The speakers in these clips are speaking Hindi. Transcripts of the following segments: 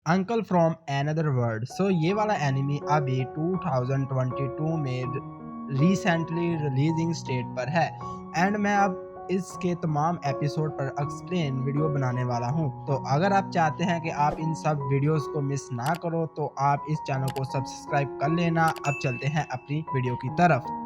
Uncle from another world. So ये वाला एनिमी अभी 2022 में रिसेंटली रिलीजिंग स्टेट पर है एंड मैं अब इसके तमाम एपिसोड पर एक्सप्लेन वीडियो बनाने वाला हूं। तो अगर आप चाहते हैं कि आप इन सब वीडियोस को मिस ना करो तो आप इस चैनल को सब्सक्राइब कर लेना। अब चलते हैं अपनी वीडियो की तरफ।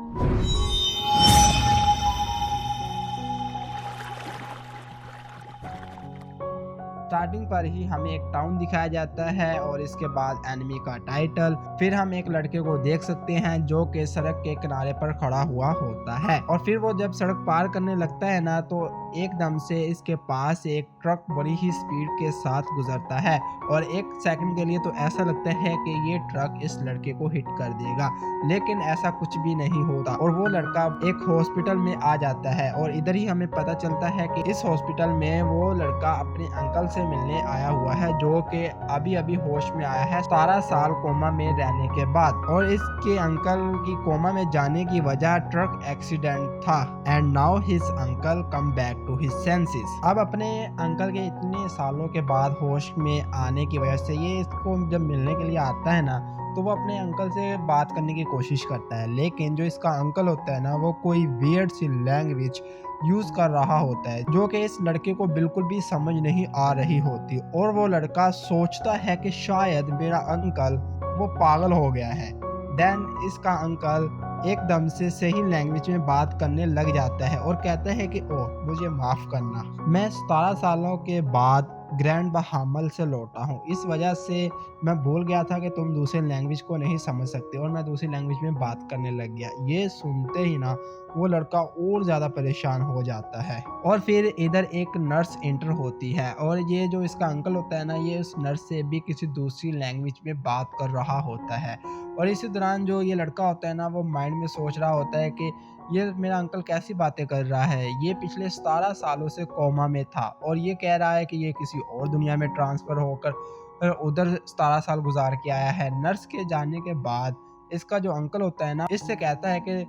स्टार्टिंग पर ही हमें एक टाउन दिखाया जाता है और इसके बाद एनिमी का टाइटल। फिर हम एक लड़के को देख सकते हैं जो कि सड़क के किनारे पर खड़ा हुआ होता है और फिर वो जब सड़क पार करने लगता है ना तो एकदम से इसके पास एक ट्रक बड़ी ही स्पीड के साथ गुजरता है और एक सेकंड के लिए तो ऐसा लगता है कि ये ट्रक इस लड़के को हिट कर देगा, लेकिन ऐसा कुछ भी नहीं होता और वो लड़का एक हॉस्पिटल में आ जाता है। और इधर ही हमें पता चलता है कि इस हॉस्पिटल में वो लड़का अपने अंकल से मिलने आया हुआ है जो कि अभी अभी होश में आया है 17 साल कोमा में रहने के बाद। और इसके अंकल की कोमा में जाने की वजह ट्रक एक्सीडेंट था and now his uncle come back to his senses. अब अपने अंकल के इतने सालों के बाद होश में आने की वजह से ये इसको जब मिलने के लिए आता है ना तो वो अपने अंकल से बात करने की कोशिश करता है, लेकिन जो इसका अंकल होता है ना वो कोई वियर्ड सी लैंग्वेज यूज कर रहा होता है जो कि इस लड़के को बिल्कुल भी समझ नहीं आ रही होती। और वो लड़का सोचता है कि शायद मेरा अंकल वो पागल हो गया है। देन इसका अंकल एकदम से सही लैंग्वेज में बात करने लग जाता है और कहता है कि ओह मुझे माफ करना, मैं 17 सालों के बाद ग्रैंड बहामल से लौटा हूँ, इस वजह से मैं भूल गया था कि तुम दूसरे लैंग्वेज को नहीं समझ सकते और मैं दूसरी लैंग्वेज में बात करने लग गया। ये सुनते ही ना वो लड़का और ज़्यादा परेशान हो जाता है। और फिर इधर एक नर्स एंटर होती है और ये जो इसका अंकल होता है ना ये उस नर्स से भी किसी दूसरी लैंग्वेज में बात कर रहा होता है। और इसी दौरान जो ये लड़का होता है ना वो माइंड में सोच रहा होता है कि ये मेरा अंकल कैसी बातें कर रहा है, ये पिछले 17 सालों से कोमा में था और ये कह रहा है कि ये किसी और दुनिया में ट्रांसफ़र होकर उधर 17 साल गुजार के आया है। नर्स के जाने के बाद इसका जो अंकल होता है ना इससे कहता है कि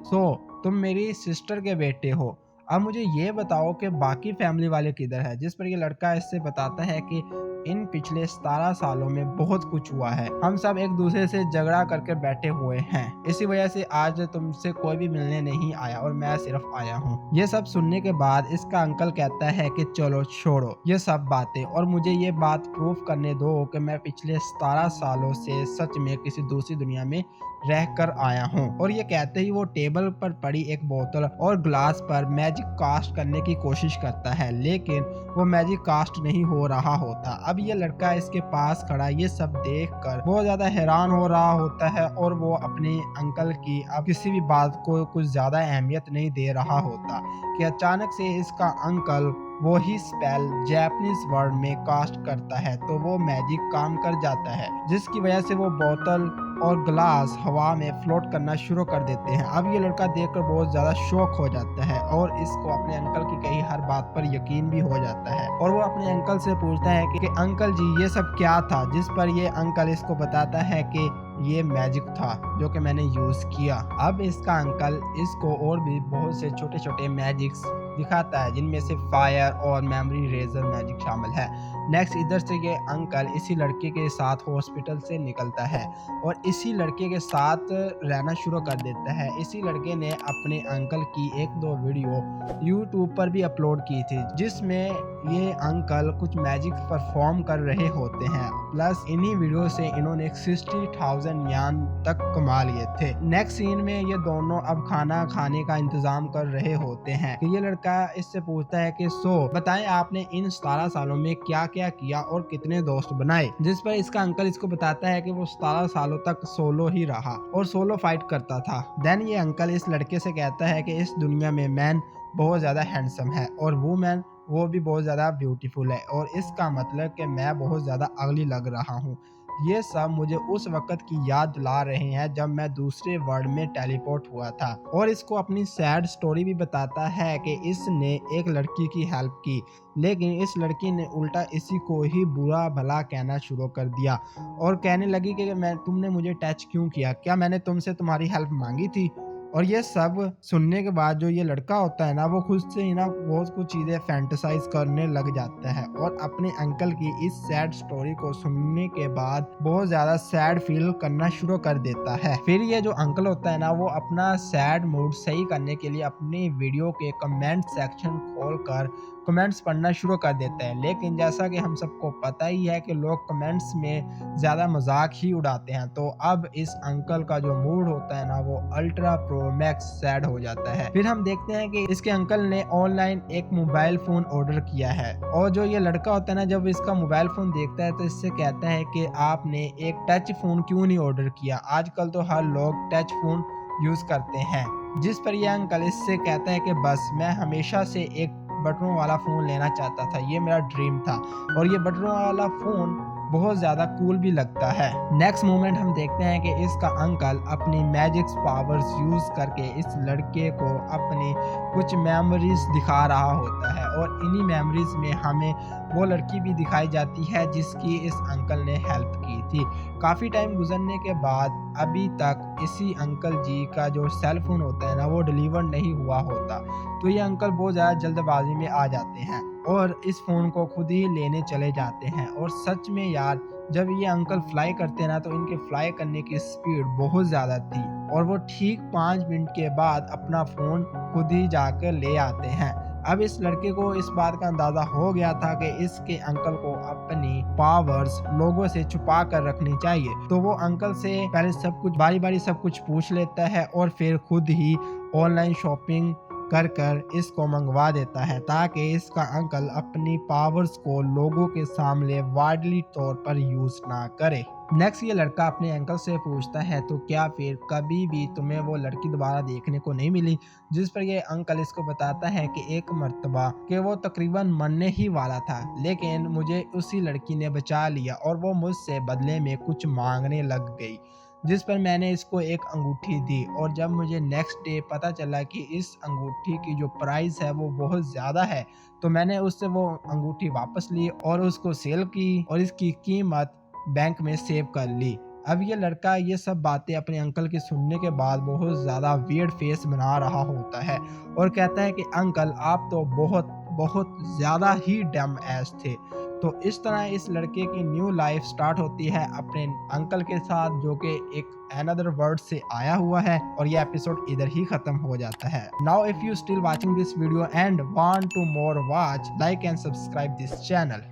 तुम मेरी सिस्टर के बेटे हो, अब मुझे ये बताओ कि बाकी फैमिली वाले किधर है। जिस पर ये लड़का इससे बताता है कि इन पिछले 17 सालों में बहुत कुछ हुआ है, हम सब एक दूसरे से झगड़ा करके बैठे हुए हैं, इसी वजह से आज तुमसे कोई भी मिलने नहीं आया और मैं सिर्फ आया हूँ। ये सब सुनने के बाद इसका अंकल कहता है कि चलो छोड़ो ये सब बातें और मुझे ये बात प्रूफ करने दो कि मैं पिछले 17 सालों से सच में किसी दूसरी दुनिया में रह कर आया हूँ। और ये कहते ही वो टेबल पर पड़ी एक बोतल और ग्लास पर मैजिक कास्ट करने की कोशिश करता है, लेकिन वो मैजिक कास्ट नहीं हो रहा होता। अब ये लड़का इसके पास खड़ा ये सब देखकर बहुत ज्यादा हैरान हो रहा होता है और वो अपने अंकल की अब किसी भी बात को कुछ ज्यादा अहमियत नहीं दे रहा होता कि अचानक से इसका अंकल वो ही स्पेल जैपनीज वर्ड में कास्ट करता है तो वो मैजिक काम कर जाता है, जिसकी वजह से वो बोतल और ग्लास हवा में फ्लोट करना शुरू कर देते हैं। अब ये लड़का देखकर बहुत ज़्यादा शॉक हो जाता है और इसको अपने अंकल की कही हर बात पर यकीन भी हो जाता है और वो अपने अंकल से पूछता है कि अंकल जी ये सब क्या था, जिस पर ये अंकल इसको बताता है कि ये मैजिक था जो कि मैंने यूज़ किया। अब इसका अंकल इसको और भी बहुत से छोटे छोटे मैजिक्स दिखाता है जिनमें से फायर और मेमोरी रेजर मैजिक शामिल है। नेक्स्ट इधर से ये अंकल इसी लड़के के साथ हॉस्पिटल से निकलता है और इसी लड़के के साथ रहना शुरू कर देता है। इसी लड़के ने अपने अंकल की एक दो वीडियो यूट्यूब पर भी अपलोड की थी जिसमें ये अंकल कुछ मैजिक परफॉर्म कर रहे होते हैं, प्लस इन्हीं वीडियो से इन्होंने 60,000 यान तक कमा लिए थे। नेक्स्ट सीन में ये दोनों अब खाना खाने का इंतजाम कर रहे होते हैं कि ये लड़का इससे पूछता है कि बताएं आपने इन 17 सालों में क्या क्या किया और कितने दोस्त बनाए, जिस पर इसका अंकल इसको बताता है कि वो 17 सालों तक सोलो ही रहा और सोलो फाइट करता था। देन ये अंकल इस लड़के से कहता है कि इस दुनिया में मैन बहुत ज्यादा हैंडसम है और वुमेन वो भी बहुत ज़्यादा ब्यूटीफुल है और इसका मतलब कि मैं बहुत ज़्यादा अगली लग रहा हूँ। ये सब मुझे उस वक़्त की याद दिला रहे हैं जब मैं दूसरे वर्ल्ड में टेलीपोर्ट हुआ था। और इसको अपनी सैड स्टोरी भी बताता है कि इसने एक लड़की की हेल्प की, लेकिन इस लड़की ने उल्टा इसी को ही बुरा भला कहना शुरू कर दिया और कहने लगी कि तुमने मुझे टच क्यों किया, क्या मैंने तुमसे तुम्हारी हेल्प मांगी थी। और ये सब सुनने के बाद जो ये लड़का होता है ना वो खुद से ही ना बहुत कुछ चीज़ें फैंटेसाइज करने लग जाता है और अपने अंकल की इस सैड स्टोरी को सुनने के बाद बहुत ज़्यादा सैड फील करना शुरू कर देता है। फिर ये जो अंकल होता है ना वो अपना सैड मूड सही करने के लिए अपनी वीडियो के कमेंट सेक्शन खोलकर कमेंट्स पढ़ना शुरू कर देता है। लेकिन जैसा कि हम सबको पता ही है कि लोग कमेंट्स में ज़्यादा मजाक ही उड़ाते हैं, तो अब इस अंकल का जो मूड होता है ना वो अल्ट्रा प्रो मैक्स सैड हो जाता है। फिर हम देखते हैं कि इसके अंकल ने ऑनलाइन एक मोबाइल फ़ोन ऑर्डर किया है और जो ये लड़का होता है ना जब इसका मोबाइल फ़ोन देखता है तो इससे कहता है कि आपने एक टच फ़ोन क्यों नहीं ऑर्डर किया, आजकल तो हर लोग टच फ़ोन यूज़ करते हैं। जिस पर यह अंकल इससे कहता है कि बस मैं हमेशा से एक बटनों वाला फ़ोन लेना चाहता था, ये मेरा ड्रीम था और ये बटनों वाला फ़ोन बहुत ज़्यादा कूल भी लगता है। नेक्स्ट मोमेंट हम देखते हैं कि इसका अंकल अपनी मैजिक्स पावर्स यूज़ करके इस लड़के को अपनी कुछ मेमोरीज दिखा रहा होता है और इन्हीं मेमोरीज में हमें वो लड़की भी दिखाई जाती है जिसकी इस अंकल ने हेल्प की थी। काफ़ी टाइम गुजरने के बाद अभी तक इसी अंकल जी का जो सेल फोन होता है ना वो डिलीवर नहीं हुआ होता, तो ये अंकल बहुत ज़्यादा जल्दबाजी में आ जाते हैं और इस फ़ोन को खुद ही लेने चले जाते हैं। और सच में यार जब ये अंकल फ्लाई करते हैं ना तो इनके फ्लाई करने की स्पीड बहुत ज़्यादा थी और वो ठीक 5 मिनट के बाद अपना फ़ोन खुद ही जाकर ले आते हैं। अब इस लड़के को इस बात का अंदाज़ा हो गया था कि इसके अंकल को अपनी पावर्स लोगों से छुपा कर रखनी चाहिए, तो वो अंकल से पहले सब कुछ बारी बारी सब कुछ पूछ लेता है और फिर खुद ही ऑनलाइन शॉपिंग कर इसको मंगवा देता है ताकि इसका अंकल अपनी पावर्स को लोगों के सामने वाइडली तौर पर यूज ना करे। नेक्स्ट ये लड़का अपने अंकल से पूछता है तो क्या फिर कभी भी तुम्हें वो लड़की दोबारा देखने को नहीं मिली, जिस पर ये अंकल इसको बताता है कि एक मर्तबा कि वो तकरीबन मरने ही वाला था लेकिन मुझे उसी लड़की ने बचा लिया और वो मुझसे बदले में कुछ मांगने लग गई, जिस पर मैंने इसको एक अंगूठी दी और जब मुझे नेक्स्ट डे पता चला कि इस अंगूठी की जो प्राइस है वो बहुत ज़्यादा है तो मैंने उससे वो अंगूठी वापस ली और उसको सेल की और इसकी कीमत बैंक में सेव कर ली। अब ये लड़का ये सब बातें अपने अंकल की सुनने के बाद बहुत ज़्यादा वियर्ड फेस बना रहा होता है और कहता है कि अंकल आप तो बहुत बहुत ज़्यादा ही डम एस थे। तो इस तरह इस लड़के की न्यू लाइफ स्टार्ट होती है अपने अंकल के साथ जो कि एक अनदर वर्ल्ड से आया हुआ है और ये एपिसोड इधर ही खत्म हो जाता है। Now if you still watching this video and want to more watch, like and subscribe this channel.